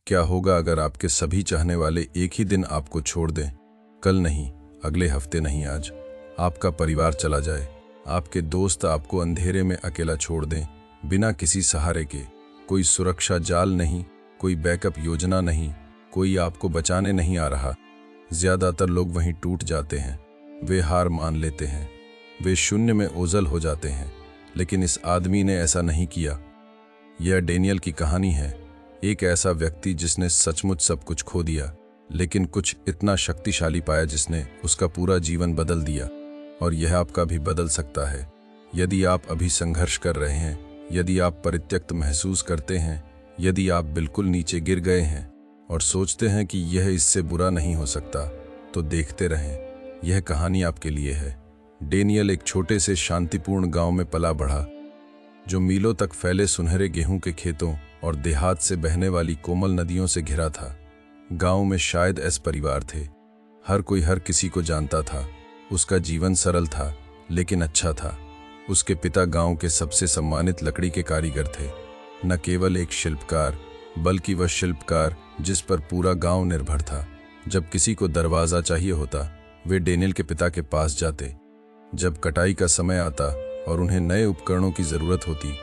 क्या होगा अगर आपके सभी चाहने वाले एक ही दिन आपको छोड़ दें? कल नहीं, अगले हफ्ते नहीं, आज आपका परिवार चला जाए। आपके दोस्त आपको अंधेरे में अकेला छोड़ दें, बिना किसी सहारे के। कोई सुरक्षा जाल नहीं, कोई बैकअप योजना नहीं, कोई आपको बचाने नहीं आ रहा। ज्यादातर लोग वहीं टूट जाते हैं। वे हार मान लेते हैं, वे शून्य में ओझल हो जाते हैं। लेकिन इस आदमी ने ऐसा नहीं किया। यह डेनियल की कहानी है, एक ऐसा व्यक्ति जिसने सचमुच सब कुछ खो दिया, लेकिन कुछ इतना शक्तिशाली पाया जिसने उसका पूरा जीवन बदल दिया। और यह आपका भी बदल सकता है। यदि आप अभी संघर्ष कर रहे हैं, यदि आप परित्यक्त महसूस करते हैं, यदि आप बिल्कुल नीचे गिर गए हैं और सोचते हैं कि यह इससे बुरा नहीं हो सकता, तो देखते रहें, यह कहानी आपके लिए है। डेनियल एक छोटे से शांतिपूर्ण गांव में पला बढ़ा, जो मीलों तक फैले सुनहरे गेहूं के खेतों और देहात से बहने वाली कोमल नदियों से घिरा था। गांव में शायद 10 परिवार थे। हर कोई हर किसी को जानता था। उसका जीवन सरल था, लेकिन अच्छा था। उसके पिता गांव के सबसे सम्मानित लकड़ी के कारीगर थे। न केवल एक शिल्पकार, बल्कि वह शिल्पकार जिस पर पूरा गांव निर्भर था। जब किसी को दरवाजा चाहिए होता, वे डेनियल के पिता के पास जाते। जब कटाई का समय आता और उन्हें नए उपकरणों की जरूरत होती,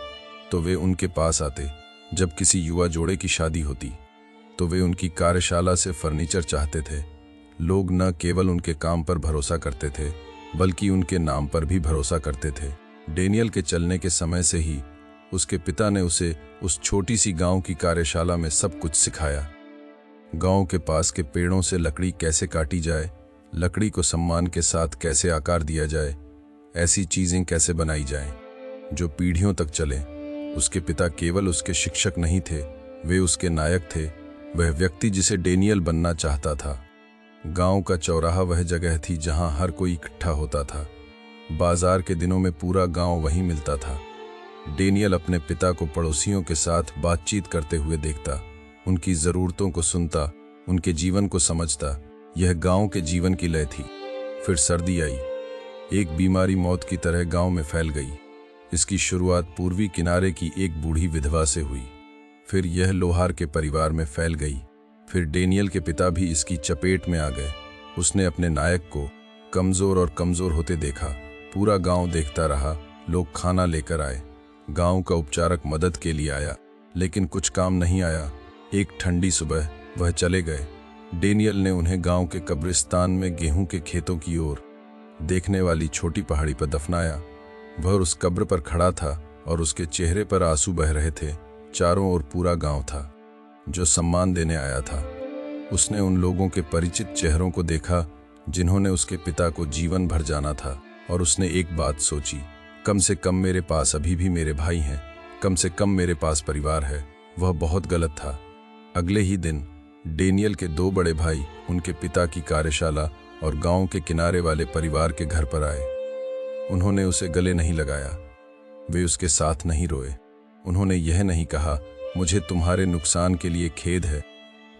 तो वे उनके पास आते। जब किसी युवा जोड़े की शादी होती, तो वे उनकी कार्यशाला से फर्नीचर चाहते थे। लोग न केवल उनके काम पर भरोसा करते थे, बल्कि उनके नाम पर भी भरोसा करते थे। डेनियल के चलने के समय से ही उसके पिता ने उसे उस छोटी सी गांव की कार्यशाला में सब कुछ सिखाया। गांव के पास के पेड़ों से लकड़ी कैसे काटी जाए, लकड़ी को सम्मान के साथ कैसे आकार दिया जाए, ऐसी चीजें कैसे बनाई जाएं, जो पीढ़ियों तक चलें। उसके पिता केवल उसके शिक्षक नहीं थे, वे उसके नायक थे। वह व्यक्ति जिसे डेनियल बनना चाहता था। गांव का चौराहा वह जगह थी जहां हर कोई इकट्ठा होता था। बाजार के दिनों में पूरा गांव वहीं मिलता था। डेनियल अपने पिता को पड़ोसियों के साथ बातचीत करते हुए देखता, उनकी जरूरतों को सुनता, उनके जीवन को समझता। यह गांव के जीवन की लय थी। फिर सर्दी आई। एक बीमारी मौत की तरह गांव में फैल गई। इसकी शुरुआत पूर्वी किनारे की एक बूढ़ी विधवा से हुई। फिर यह लोहार के परिवार में फैल गई। फिर डेनियल के पिता भी इसकी चपेट में आ गए। उसने अपने नायक को कमजोर और कमजोर होते देखा। पूरा गांव देखता रहा। लोग खाना लेकर आए, गांव का उपचारक मदद के लिए आया, लेकिन कुछ काम नहीं आया। एक ठंडी सुबह वह चले गए। डेनियल ने उन्हें गांव के कब्रिस्तान में गेहूं के खेतों की ओर देखने वाली छोटी पहाड़ी पर दफनाया। वह उस कब्र पर खड़ा था और उसके चेहरे पर आंसू बह रहे थे। चारों ओर पूरा गांव था, जो सम्मान देने आया था। उसने उन लोगों के परिचित चेहरों को देखा जिन्होंने उसके पिता को जीवन भर जाना था, और उसने एक बात सोची, कम से कम मेरे पास अभी भी मेरे भाई हैं, कम से कम मेरे पास परिवार है। वह बहुत गलत था। अगले ही दिन डेनियल के 2 बड़े भाई उनके पिता की कार्यशाला और गांव के किनारे वाले परिवार के घर पर आए। उन्होंने उसे गले नहीं लगाया, वे उसके साथ नहीं रोए। उन्होंने यह नहीं कहा, मुझे तुम्हारे नुकसान के लिए खेद है।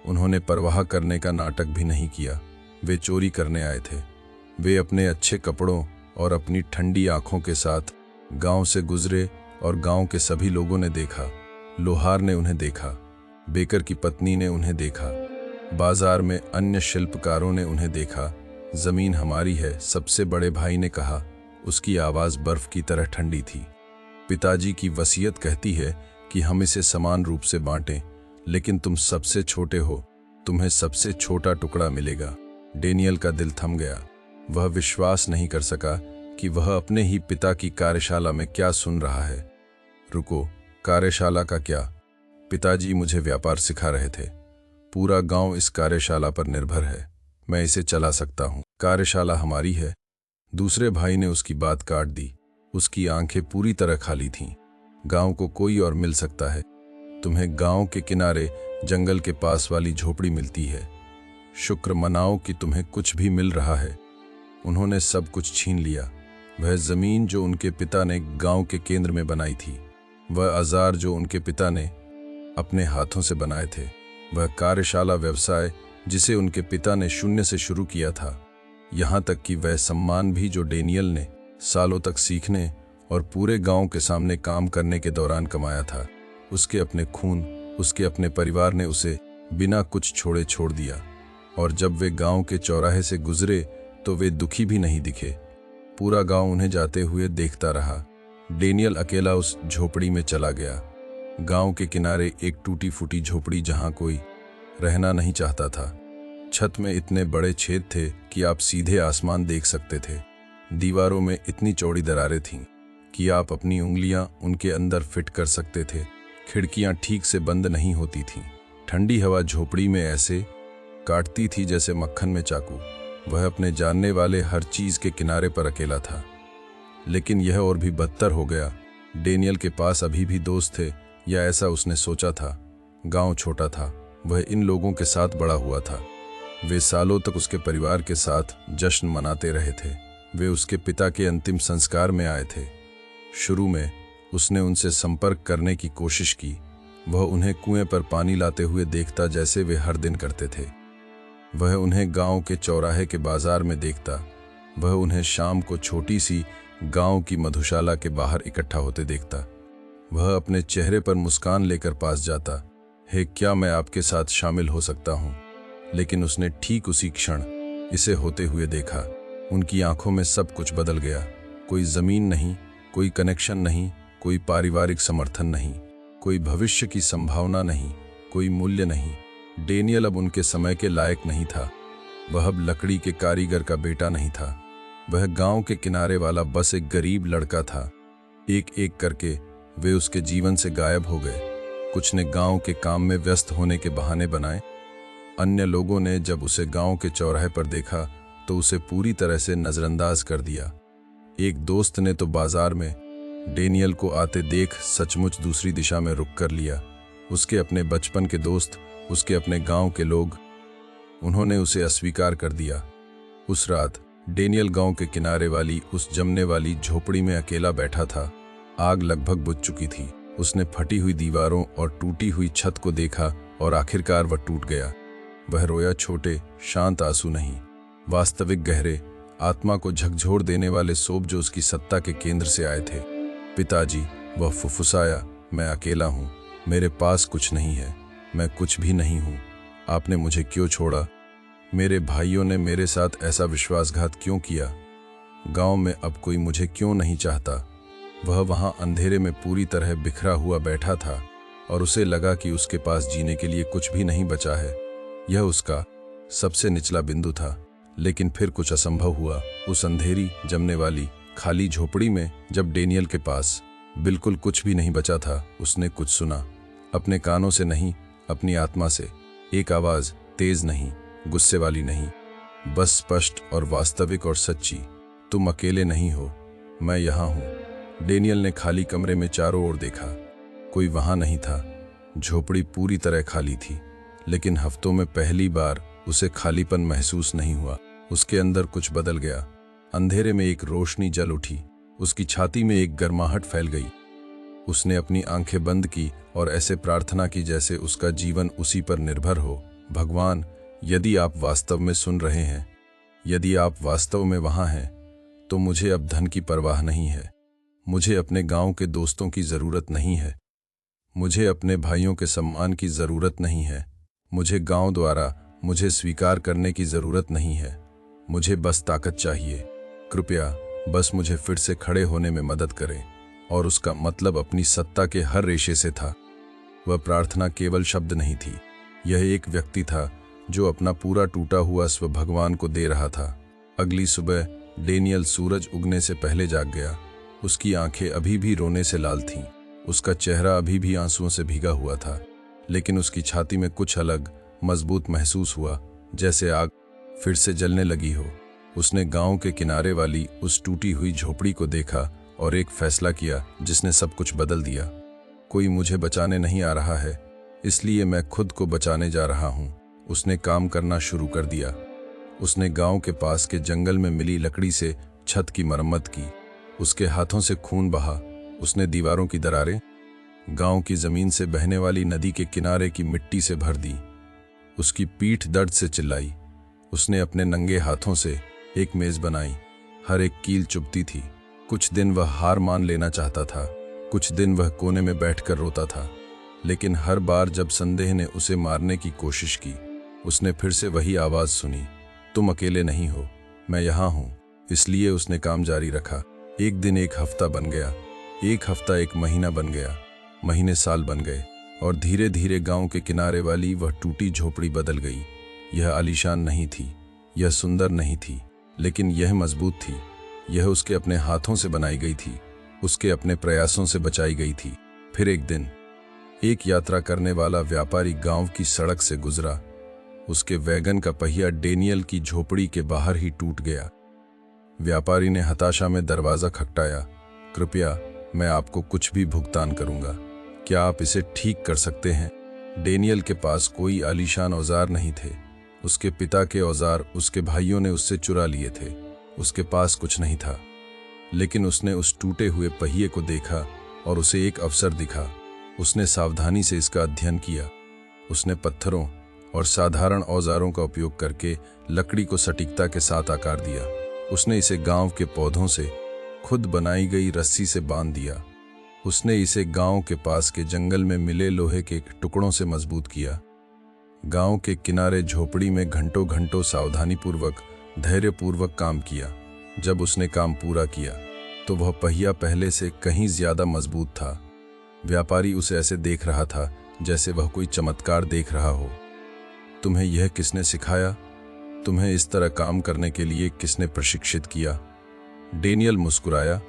उन्होंने परवाह करने का नाटक भी नहीं किया। वे चोरी करने आए थे। वे अपने अच्छे कपड़ों और अपनी ठंडी आंखों के साथ गांव से गुजरे, और गांव के सभी लोगों ने देखा। लोहार ने उन्हें देखा, बेकर की पत्नी ने उन्हें देखा, बाजार में अन्य शिल्पकारों ने उन्हें देखा। जमीन हमारी है, सबसे बड़े भाई ने कहा। उसकी आवाज बर्फ की तरह ठंडी थी। पिताजी की वसीयत कहती है कि हम इसे समान रूप से बांटें, लेकिन तुम सबसे छोटे हो, तुम्हें सबसे छोटा टुकड़ा मिलेगा। डेनियल का दिल थम गया। वह विश्वास नहीं कर सका कि वह अपने ही पिता की कार्यशाला में क्या सुन रहा है। रुको, कार्यशाला का क्या? पिताजी मुझे व्यापार सिखा रहे थे। पूरा गांव इस कार्यशाला पर निर्भर है। मैं इसे चला सकता हूँ। कार्यशाला हमारी है। दूसरे भाई ने उसकी बात काट दी। उसकी आंखें पूरी तरह खाली थीं। गांव को कोई और मिल सकता है। तुम्हें गांव के किनारे जंगल के पास वाली झोपड़ी मिलती है। शुक्र मनाओ कि तुम्हें कुछ भी मिल रहा है। उन्होंने सब कुछ छीन लिया। वह जमीन जो उनके पिता ने गांव के केंद्र में बनाई थी, वह औजार जो उनके पिता ने अपने हाथों से बनाए थे, वह कार्यशाला व्यवसाय जिसे उनके पिता ने शून्य से शुरू किया था, यहाँ तक कि वह सम्मान भी जो डेनियल ने सालों तक सीखने और पूरे गांव के सामने काम करने के दौरान कमाया था। उसके अपने खून, उसके अपने परिवार ने उसे बिना कुछ छोड़े छोड़ दिया। और जब वे गांव के चौराहे से गुजरे तो वे दुखी भी नहीं दिखे। पूरा गांव उन्हें जाते हुए देखता रहा। डेनियल अकेला उस झोपड़ी में चला गया। गांव के किनारे एक टूटी फूटी झोपड़ी जहां कोई रहना नहीं चाहता था। छत में इतने बड़े छेद थे कि आप सीधे आसमान देख सकते थे। दीवारों में इतनी चौड़ी दरारें थीं कि आप अपनी उंगलियां उनके अंदर फिट कर सकते थे। खिड़कियां ठीक से बंद नहीं होती थीं। ठंडी हवा झोपड़ी में ऐसे काटती थी जैसे मक्खन में चाकू। वह अपने जानने वाले हर चीज के किनारे पर अकेला था। लेकिन यह और भी बदतर हो गया। डेनियल के पास अभी भी दोस्त थे, या ऐसा उसने सोचा था। गांव छोटा था, वह इन लोगों के साथ बड़ा हुआ था। वे सालों तक उसके परिवार के साथ जश्न मनाते रहे थे। वे उसके पिता के अंतिम संस्कार में आए थे। शुरू में उसने उनसे संपर्क करने की कोशिश की। वह उन्हें कुएं पर पानी लाते हुए देखता जैसे वे हर दिन करते थे। वह उन्हें गांव के चौराहे के बाजार में देखता। वह उन्हें शाम को छोटी सी गांव की मधुशाला के बाहर इकट्ठा होते देखता। वह अपने चेहरे पर मुस्कान लेकर पास जाता। हे, क्या मैं आपके साथ शामिल हो सकता हूं? लेकिन उसने ठीक उसी क्षण इसे होते हुए देखा। उनकी आंखों में सब कुछ बदल गया। कोई जमीन नहीं, कोई कनेक्शन नहीं, कोई पारिवारिक समर्थन नहीं, कोई भविष्य की संभावना नहीं, कोई मूल्य नहीं। डेनियल अब उनके समय के लायक नहीं था। वह अब लकड़ी के कारीगर का बेटा नहीं था। वह गांव के किनारे वाला बस एक गरीब लड़का था। एक एक करके वे उसके जीवन से गायब हो गए। कुछ ने गांव के काम में व्यस्त होने के बहाने बनाए। अन्य लोगों ने जब उसे गांव के चौराहे पर देखा तो उसे पूरी तरह से नजरअंदाज कर दिया। एक दोस्त ने तो बाजार में डेनियल को आते देख सचमुच दूसरी दिशा में रुख कर लिया। उसके अपने बचपन के दोस्त, उसके अपने गांव के लोग, उन्होंने उसे अस्वीकार कर दिया। उस रात डेनियल गांव के किनारे वाली उस जमने वाली झोपड़ी में अकेला बैठा था। आग लगभग बुझ चुकी थी। उसने फटी हुई दीवारों और टूटी हुई छत को देखा और आखिरकार वह टूट गया। वह रोया, छोटे शांत आंसू नहीं, वास्तविक गहरे, आत्मा को झकझोर देने वाले सोब जो उसकी सत्ता के केंद्र से आए थे। पिताजी, वह फुफुसाया, मैं अकेला हूं, मेरे पास कुछ नहीं है, मैं कुछ भी नहीं हूं। आपने मुझे क्यों छोड़ा? मेरे भाइयों ने मेरे साथ ऐसा विश्वासघात क्यों किया? गांव में अब कोई मुझे क्यों नहीं चाहता? वह वहां अंधेरे में पूरी तरह बिखरा हुआ बैठा था और उसे लगा कि उसके पास जीने के लिए कुछ भी नहीं बचा है। यह उसका सबसे निचला बिंदु था। लेकिन फिर कुछ असंभव हुआ। उस अंधेरी, जमने वाली, खाली झोपड़ी में जब डेनियल के पास बिल्कुल कुछ भी नहीं बचा था, उसने कुछ सुना। अपने कानों से नहीं, अपनी आत्मा से। एक आवाज, तेज नहीं, गुस्से वाली नहीं, बस स्पष्ट और वास्तविक और सच्ची। तुम अकेले नहीं हो, मैं यहां हूं। डेनियल ने खाली कमरे में चारों ओर देखा। कोई वहां नहीं था। झोपड़ी पूरी तरह खाली थी। लेकिन हफ्तों में पहली बार उसे खालीपन महसूस नहीं हुआ। उसके अंदर कुछ बदल गया। अंधेरे में एक रोशनी जल उठी। उसकी छाती में एक गर्माहट फैल गई। उसने अपनी आंखें बंद की और ऐसे प्रार्थना की जैसे उसका जीवन उसी पर निर्भर हो। भगवान, यदि आप वास्तव में सुन रहे हैं, यदि आप वास्तव में वहां हैं, तो मुझे अब धन की परवाह नहीं है। मुझे अपने गांव के दोस्तों की जरूरत नहीं है। मुझे अपने भाइयों के सम्मान की जरूरत नहीं है। मुझे गांव द्वारा मुझे स्वीकार करने की जरूरत नहीं है। मुझे बस ताकत चाहिए। कृपया बस मुझे फिर से खड़े होने में मदद करें। और उसका मतलब अपनी सत्ता के हर रेशे से था। वह प्रार्थना केवल शब्द नहीं थी, यह एक व्यक्ति था जो अपना पूरा टूटा हुआ स्व भगवान को दे रहा था। अगली सुबह डेनियल सूरज उगने से पहले जाग गया। उसकी आंखें अभी भी रोने से लाल थीं। उसका चेहरा अभी भी आंसुओं से भीगा हुआ था। लेकिन उसकी छाती में कुछ अलग, मजबूत महसूस हुआ, जैसे आग फिर से जलने लगी हो। उसने गांव के किनारे वाली उस टूटी हुई झोपड़ी को देखा और एक फैसला किया जिसने सब कुछ बदल दिया। कोई मुझे बचाने नहीं आ रहा है, इसलिए मैं खुद को बचाने जा रहा हूं। उसने काम करना शुरू कर दिया। उसने गांव के पास के जंगल में मिली लकड़ी से छत की मरम्मत की। उसके हाथों से खून बहा। उसने दीवारों की दरारें गांव की जमीन से बहने वाली नदी के किनारे की मिट्टी से भर दी। उसकी पीठ दर्द से चिल्लाई। उसने अपने नंगे हाथों से एक मेज बनाई। हर एक कील चुभती थी। कुछ दिन वह हार मान लेना चाहता था, कुछ दिन वह कोने में बैठकर रोता था। लेकिन हर बार जब संदेह ने उसे मारने की कोशिश की, उसने फिर से वही आवाज़ सुनी, तुम अकेले नहीं हो, मैं यहाँ हूँ। इसलिए उसने काम जारी रखा। एक दिन एक हफ्ता बन गया, एक हफ्ता एक महीना बन गया, महीने साल बन गए, और धीरे धीरे गांव के किनारे वाली वह टूटी झोपड़ी बदल गई। यह आलीशान नहीं थी, यह सुंदर नहीं थी, लेकिन यह मजबूत थी। यह उसके अपने हाथों से बनाई गई थी, उसके अपने प्रयासों से बचाई गई थी। फिर एक दिन एक यात्रा करने वाला व्यापारी गांव की सड़क से गुजरा। उसके वैगन का पहिया डेनियल की झोपड़ी के बाहर ही टूट गया। व्यापारी ने हताशा में दरवाजा खटखटाया। कृपया, मैं आपको कुछ भी भुगतान करूंगा, क्या आप इसे ठीक कर सकते हैं? डेनियल के पास कोई आलीशान औजार नहीं थे। उसके पिता के औजार उसके भाइयों ने उससे चुरा लिए थे। उसके पास कुछ नहीं था, लेकिन उसने उस टूटे हुए पहिए को देखा और उसे एक अवसर दिखा। उसने सावधानी से इसका अध्ययन किया। उसने पत्थरों और साधारण औजारों का उपयोग करके लकड़ी को सटीकता के साथ आकार दिया। उसने इसे गांव के पौधों से खुद बनाई गई रस्सी से बांध दिया। उसने इसे गांव के पास के जंगल में मिले लोहे के टुकड़ों से मजबूत किया। गांव के किनारे झोपड़ी में घंटों घंटों सावधानीपूर्वक, धैर्यपूर्वक काम किया। जब उसने काम पूरा किया तो वह पहिया पहले से कहीं ज्यादा मजबूत था। व्यापारी उसे ऐसे देख रहा था जैसे वह कोई चमत्कार देख रहा हो। तुम्हें यह किसने सिखाया? तुम्हें इस तरह काम करने के लिए किसने प्रशिक्षित किया? डेनियल मुस्कुराया।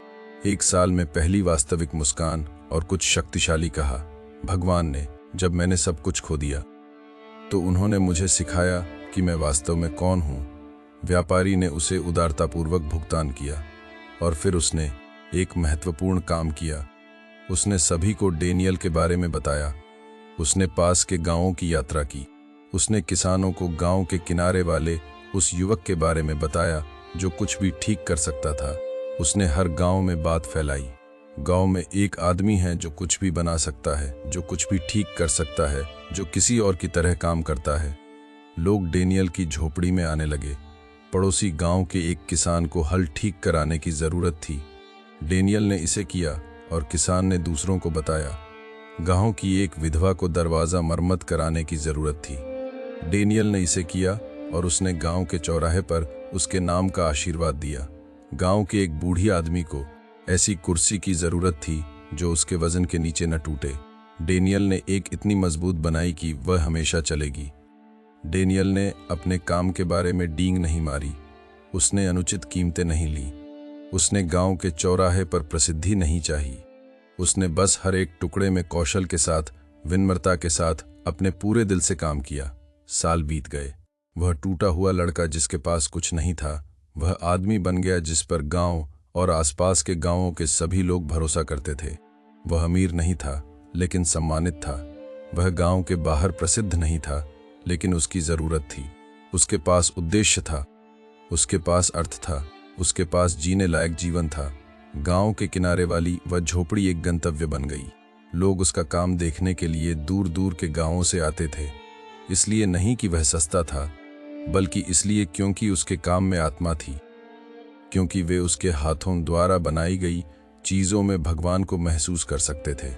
1 साल में पहली वास्तविक मुस्कान, और कुछ शक्तिशाली कहा, भगवान ने। जब मैंने सब कुछ खो दिया तो उन्होंने मुझे सिखाया कि मैं वास्तव में कौन हूं। व्यापारी ने उसे उदारतापूर्वक भुगतान किया, और फिर उसने एक महत्वपूर्ण काम किया। उसने सभी को डेनियल के बारे में बताया। उसने पास के गांवों की यात्रा की। उसने किसानों को गांव के किनारे वाले उस युवक के बारे में बताया जो कुछ भी ठीक कर सकता था। उसने हर गांव में बात फैलाई, गांव में एक आदमी है जो कुछ भी बना सकता है, जो कुछ भी ठीक कर सकता है, जो किसी और की तरह काम करता है। लोग डेनियल की झोपड़ी में आने लगे। पड़ोसी गांव के एक किसान को हल ठीक कराने की जरूरत थी। डेनियल ने इसे किया और किसान ने दूसरों को बताया। गांव की एक विधवा को दरवाजा मरम्मत कराने की जरूरत थी। डेनियल ने इसे किया और उसने गांव के चौराहे पर उसके नाम का आशीर्वाद दिया। गांव के एक बूढ़ी आदमी को ऐसी कुर्सी की जरूरत थी जो उसके वजन के नीचे न टूटे। डेनियल ने एक इतनी मजबूत बनाई कि वह हमेशा चलेगी। डेनियल ने अपने काम के बारे में डींग नहीं मारी। उसने अनुचित कीमतें नहीं ली। उसने गांव के चौराहे पर प्रसिद्धि नहीं चाही। उसने बस हर एक टुकड़े में कौशल के साथ, विनम्रता के साथ अपने पूरे दिल से काम किया। साल बीत गए। वह टूटा हुआ लड़का जिसके पास कुछ नहीं था, वह आदमी बन गया जिस पर गांव और आसपास के गांवों के सभी लोग भरोसा करते थे। वह अमीर नहीं था, लेकिन सम्मानित था। वह गांव के बाहर प्रसिद्ध नहीं था, लेकिन उसकी जरूरत थी। उसके पास उद्देश्य था, उसके पास अर्थ था, उसके पास जीने लायक जीवन था। गांव के किनारे वाली वह झोपड़ी एक गंतव्य बन गई। लोग उसका काम देखने के लिए दूर दूर के गांवों से आते थे। इसलिए नहीं कि वह सस्ता था, बल्कि इसलिए क्योंकि उसके काम में आत्मा थी, क्योंकि वे उसके हाथों द्वारा बनाई गई चीजों में भगवान को महसूस कर सकते थे।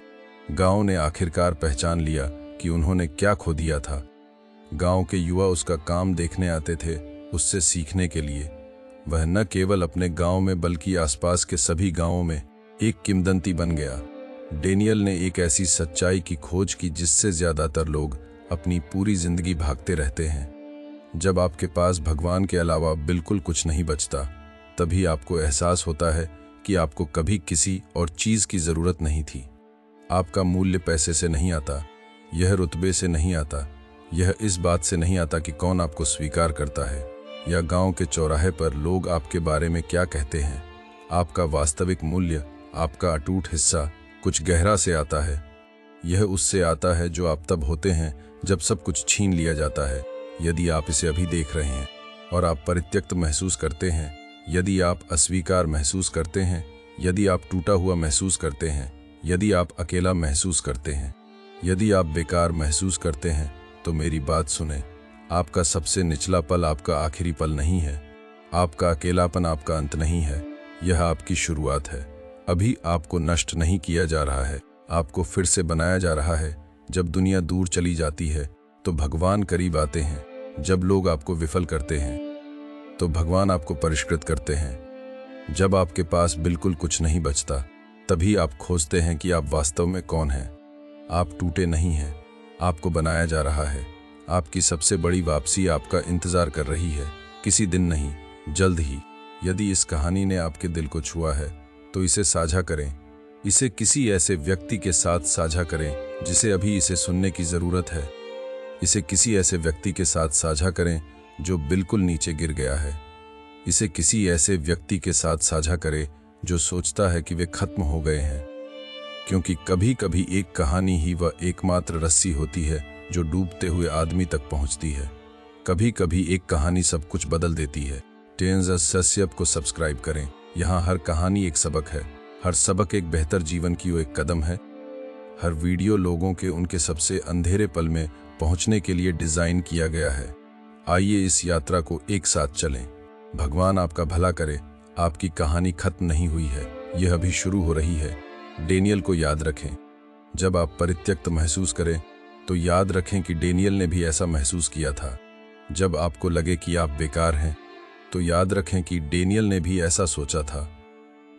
गांव ने आखिरकार पहचान लिया कि उन्होंने क्या खो दिया था। गांव के युवा उसका काम देखने आते थे, उससे सीखने के लिए। वह न केवल अपने गांव में बल्कि आसपास के सभी गांवों में एक किंवदंती बन गया। डेनियल ने एक ऐसी सच्चाई की खोज की जिससे ज्यादातर लोग अपनी पूरी जिंदगी भागते रहते हैं। जब आपके पास भगवान के अलावा बिल्कुल कुछ नहीं बचता, तभी आपको एहसास होता है कि आपको कभी किसी और चीज की जरूरत नहीं थी। आपका मूल्य पैसे से नहीं आता, यह रुतबे से नहीं आता, यह इस बात से नहीं आता कि कौन आपको स्वीकार करता है या गांव के चौराहे पर लोग आपके बारे में क्या कहते हैं। आपका वास्तविक मूल्य, आपका अटूट हिस्सा कुछ गहरा से आता है। यह उससे आता है जो आप तब होते हैं जब सब कुछ छीन लिया जाता है। यदि आप इसे अभी देख रहे हैं और आप परित्यक्त महसूस करते हैं, यदि आप अस्वीकार महसूस करते हैं, यदि आप टूटा हुआ महसूस करते हैं, यदि आप अकेला महसूस करते हैं, यदि आप बेकार महसूस करते हैं, तो मेरी बात सुने। आपका सबसे निचला पल आपका आखिरी पल नहीं है। आपका अकेलापन आपका अंत नहीं है, यह आपकी शुरुआत है। अभी आपको नष्ट नहीं किया जा रहा है, आपको फिर से बनाया जा रहा है। जब दुनिया दूर चली जाती है तो भगवान करीब आते हैं। जब लोग आपको विफल करते हैं तो भगवान आपको परिष्कृत करते हैं। जब आपके पास बिल्कुल कुछ नहीं बचता तभी आप खोजते हैं कि आप वास्तव में कौन हैं। आप टूटे नहीं हैं, आपको बनाया जा रहा है। आपकी सबसे बड़ी वापसी आपका इंतजार कर रही है, किसी दिन नहीं, जल्द ही। यदि इस कहानी ने आपके दिल को छुआ है तो इसे साझा करें। इसे किसी ऐसे व्यक्ति के साथ साझा करें जिसे अभी इसे सुनने की ज़रूरत है। इसे किसी ऐसे व्यक्ति के साथ साझा करें जो बिल्कुल नीचे गिर गया है। इसे किसी ऐसे व्यक्ति के साथ साझा करें जो सोचता है कि वे खत्म हो गए हैं। क्योंकि कभी कभी एक कहानी ही वह एकमात्र रस्सी होती है जो डूबते हुए आदमी तक पहुंचती है। कभी कभी एक कहानी सब कुछ बदल देती है। टेन्स सस्यप को सब्सक्राइब करें। यहाँ हर कहानी एक सबक है, हर सबक एक बेहतर जीवन की ओर एक कदम है। हर वीडियो लोगों के उनके सबसे अंधेरे पल में पहुंचने के लिए डिजाइन किया गया है। आइए इस यात्रा को एक साथ चलें। भगवान आपका भला करे। आपकी कहानी खत्म नहीं हुई है, यह अभी शुरू हो रही है। डेनियल को याद रखें। जब आप परित्यक्त महसूस करें तो याद रखें कि डेनियल ने भी ऐसा महसूस किया था। जब आपको लगे कि आप बेकार हैं तो याद रखें कि डेनियल ने भी ऐसा सोचा था।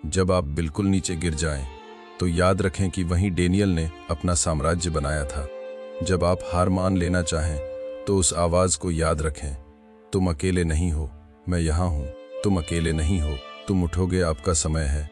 जब आप बिल्कुल नीचे गिर जाएं तो याद रखें कि वहीं डेनियल ने अपना साम्राज्य बनाया था। जब आप हार मान लेना चाहें तो उस आवाज़ को याद रखें, तुम अकेले नहीं हो, मैं यहाँ हूँ। तुम अकेले नहीं हो, तुम उठोगे, आपका समय है।